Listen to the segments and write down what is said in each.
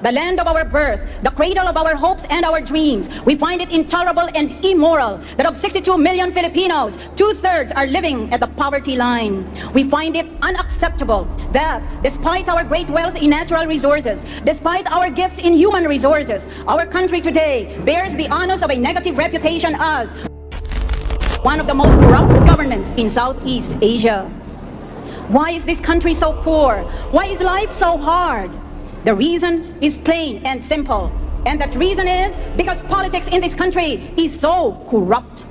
the land of our birth, the cradle of our hopes and our dreams. We find it intolerable and immoral that of 62 million Filipinos, 2/3 are living at the poverty line. We find it unacceptable that despite our great wealth in natural resources, despite our gifts in human resources, our country today bears the honors of a negative reputation as one of the most corrupt governments in Southeast Asia. Why is this country so poor? Why is life so hard? The reason is plain and simple. And that reason is because politics in this country is so corrupt.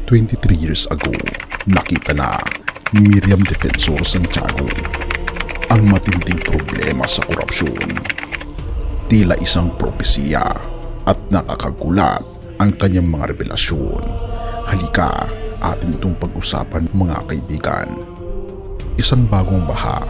23 years ago, nakita na ni Miriam Defensor Santiago ang matinding problema sa korupsyon. Tila isang propesiya at nakakagulat ang kanyang mga revelasyon. Halika, atin itong pag-usapan mga kaibigan. Isang bagong baha,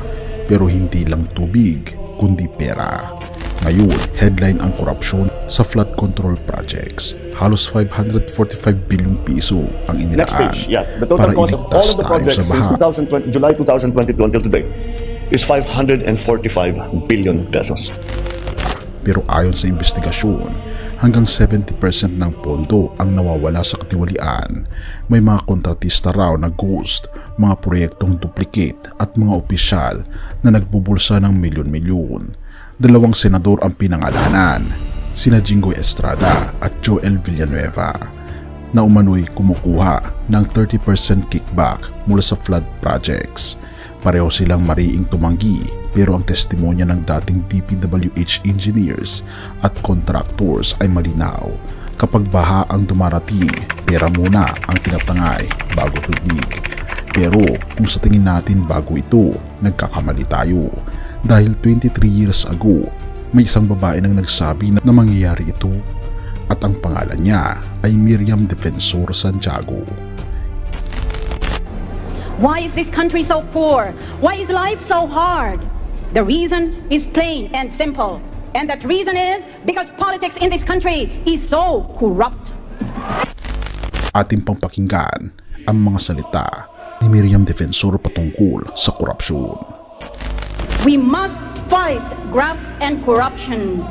pero hindi lang tubig, kundi pera. Ngayon, headline ang korupsyon sa flood control projects. Halos 545 bilyong piso ang inilaan The total cost of all of the projects since July 2022 until today is 545 billion pesos. Pero ayon sa investigasyon, hanggang 70% ng pondo ang nawawala sa katiwalian. May mga kontratista raw na ghost, mga proyektong duplicate at mga opisyal na nagbubulsa ng milyon-milyon. Dalawang senador ang pinangalanan, sina Jingoy Estrada at Joel Villanueva, na umano'y kumukuha ng 30% kickback mula sa flood projects. Pareho silang mariing tumanggi, pero ang testimonya ng dating DPWH engineers at contractors ay malinaw. Kapag baha ang dumarating, pera muna ang tinatangay bago tubig. Pero kung sa tingin natin bago ito, nagkakamali tayo. Dahil 23 years ago, may isang babae nang nagsabi na mangyayari ito at ang pangalan niya ay Miriam Defensor Santiago. Why is this country so poor? Why is life so hard? The reason is plain and simple. And that reason is because politics in this country is so corrupt. Ating pang pakinggan ang mga salita ni Miriam Defensor patungkol sa korupsyon. We must fight graft and corruption.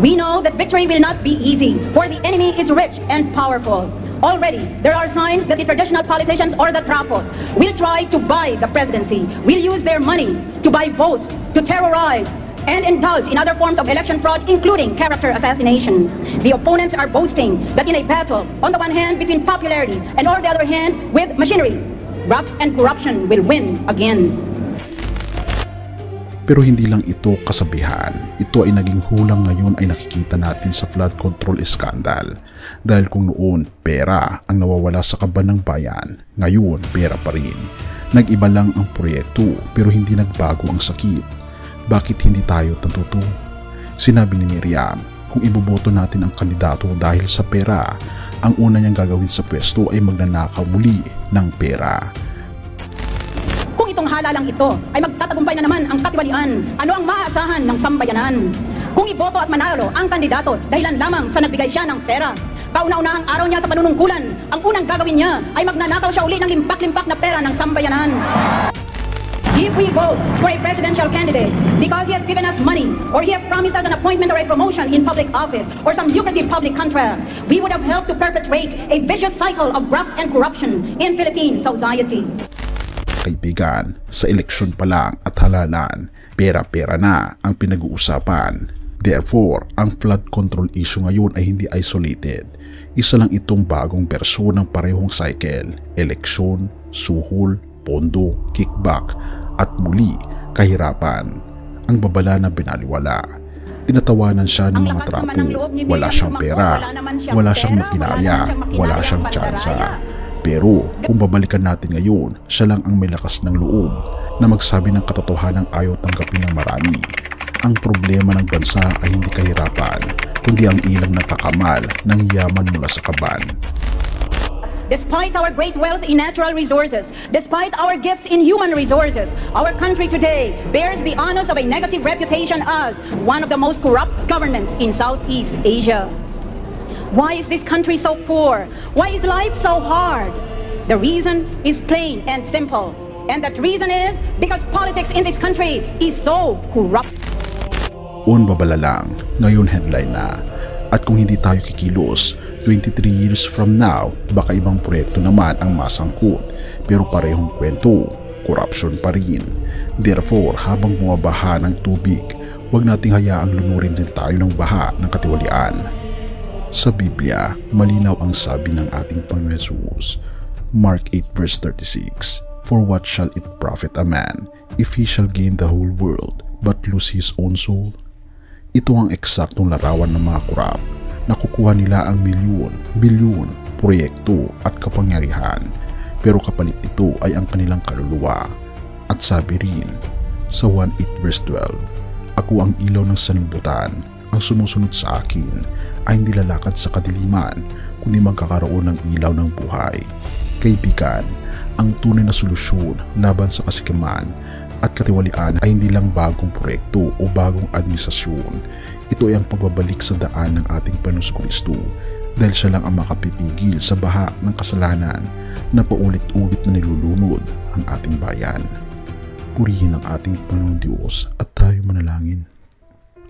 We know that victory will not be easy, for the enemy is rich and powerful. Already, there are signs that the traditional politicians or the trapos will try to buy the presidency, will use their money to buy votes, to terrorize, and indulge in other forms of election fraud, including character assassination. The opponents are boasting that in a battle, on the one hand between popularity, and on the other hand with machinery, graft and corruption will win again. Pero hindi lang ito kasabihan, ito ay naging hulang ngayon ay nakikita natin sa flood control scandal. Dahil kung noon pera ang nawawala sa kaban ng bayan, ngayon pera pa rin. Nag-iba lang ang proyekto pero hindi nagbago ang sakit. Bakit hindi tayo natuto? Sinabi ni Miriam, kung iboboto natin ang kandidato dahil sa pera, ang una niyang gagawin sa pwesto ay magnanakaw muli ng pera. Kung itong halalang ito ay magtatagumpay na naman ang katiwalian, ano ang maaasahan ng sambayanan? Kung iboto at manalo ang kandidato dahilan lamang sa nagbigay siya ng pera, kauna-unahang araw niya sa panunungkulan, ang unang gagawin niya ay magnanakaw siya uli ng limpak-limpak na pera ng sambayanan. If we vote for a presidential candidate because he has given us money, or he has promised us an appointment or a promotion in public office, or some lucrative public contract, we would have helped to perpetrate a vicious cycle of graft and corruption in Philippine society. Kaibigan, sa eleksyon pa lang at halalan, pera-pera na ang pinag-uusapan. Therefore, ang flood control issue ngayon ay hindi isolated. Isa lang itong bagong bersyon ng parehong cycle: eleksyon, suhol, pondo, kickback, at muli, kahirapan. Ang babala na binaliwala. Tinatawanan siya ng mga trapo. Wala siyang pera, wala siyang makinarya, wala siyang tsansa. Pero kung babalikan natin ngayon, siya lang ang may lakas ng loob na magsabi ng katotohanan ayaw tanggapin ng marami. Ang problema ng bansa ay hindi kahirapan, kundi ang ilang nakakamal ng yaman mula sa kaban. Despite our great wealth in natural resources, despite our gifts in human resources, our country today bears the honors of a negative reputation as one of the most corrupt governments in Southeast Asia. Why is this country so poor? Why is life so hard? The reason is plain and simple. And that reason is because politics in this country is so corrupt. Noon babala lang, ngayon headline na. At kung hindi tayo kikilos, 23 years from now, baka ibang proyekto naman ang masangkot, pero parehong kwento, corruption pa rin. Therefore, habang bumabaha ng tubig, huwag nating hayaang lunurin din tayo ng baha ng katiwalian. Sa Biblia, malinaw ang sabi ng ating Panginoon Jesus, Mark 8 verse 36, For what shall it profit a man if he shall gain the whole world but lose his own soul? Ito ang eksaktong larawan ng mga korap. Nakukuha nila ang milyon, bilyon, proyekto at kapangyarihan, pero kapalit nito ay ang kanilang kaluluwa. At sabi rin sa 1:8 verse 12, Ako ang ilaw ng sanlibutan, ang sumusunod sa akin ay hindi lalakad sa kadiliman, kundi magkakaroon ng ilaw ng buhay. Kaibigan, ang tunay na solusyon laban sa kasikiman at katiwalian ay hindi lang bagong proyekto o bagong administrasyon. Ito ay ang pagbabalik sa daan ng ating Panginoong Kristo, dahil siya lang ang makapipigil sa baha ng kasalanan na paulit-ulit na nilulunod ang ating bayan. Purihin ang ating Panginoong Diyos at tayo manalangin.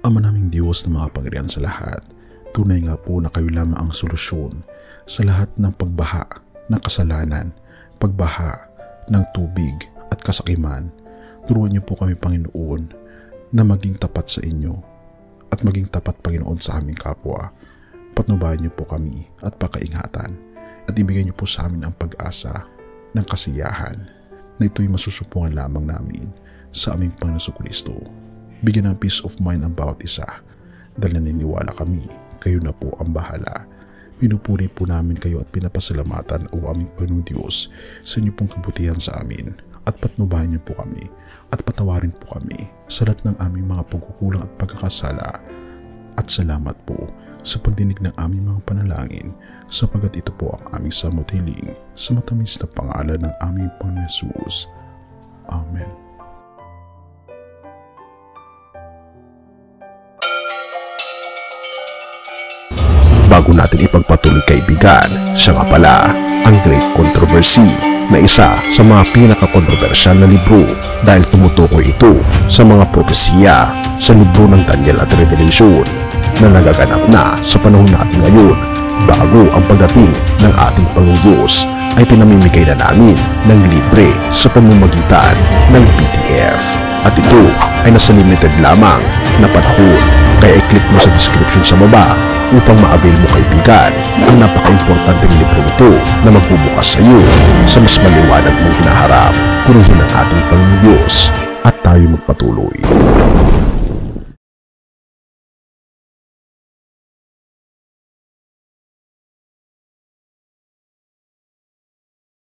Ama naming Diyos na makapangyarihan sa lahat, tunay nga po na kayo lamang ang solusyon sa lahat ng pagbaha ng kasalanan, pagbaha ng tubig at kasakiman. Turuan niyo po kami, Panginoon, na maging tapat sa inyo at maging tapat, Panginoon, sa aming kapwa. Patnubayan niyo po kami at pakaingatan at ibigay niyo po sa amin ang pag-asa ng kasiyahan na ito'y masusupungan lamang namin sa aming Panginoong Kristo. Bigyan ng peace of mind ang bawat isa dahil naniniwala kami, kayo na po ang bahala. Pinupuri po namin kayo at pinapasalamatan o aming Panginoong Diyos sa inyo pong kabutihan sa amin at patnubayan niyo po kami at patawarin po kami sa lahat ng aming mga pagkukulang at pagkakasala. At salamat po sa pagdinig ng aming mga panalangin, sapagkat ito po ang aming samot hiling sa matamis na pangalan ng aming Panginoon Jesus. Amen. Bago natin ipagpatuloy, kaibigan, siya nga pala ang Great Controversy, na isa sa mga pinaka-kontrobersyal na libro dahil tumutukoy ito sa mga propesiya sa libro ng Daniel at Revelation na nagaganap na sa panahon natin ngayon, bago ang pagdating ng ating Panginoong Diyos ay pinamimigay na namin ng libre sa pamamagitan ng PDF. At ito ay nasa limited lamang na panahon, kaya i-click mo sa description sa baba upang ma-avail mo, kaibigan, ang napaka-importanteng libro ito na magbubukas sa iyo sa mas maliwanag mong hinaharap. Purihin ang ating Panginoong Diyos at tayo magpatuloy.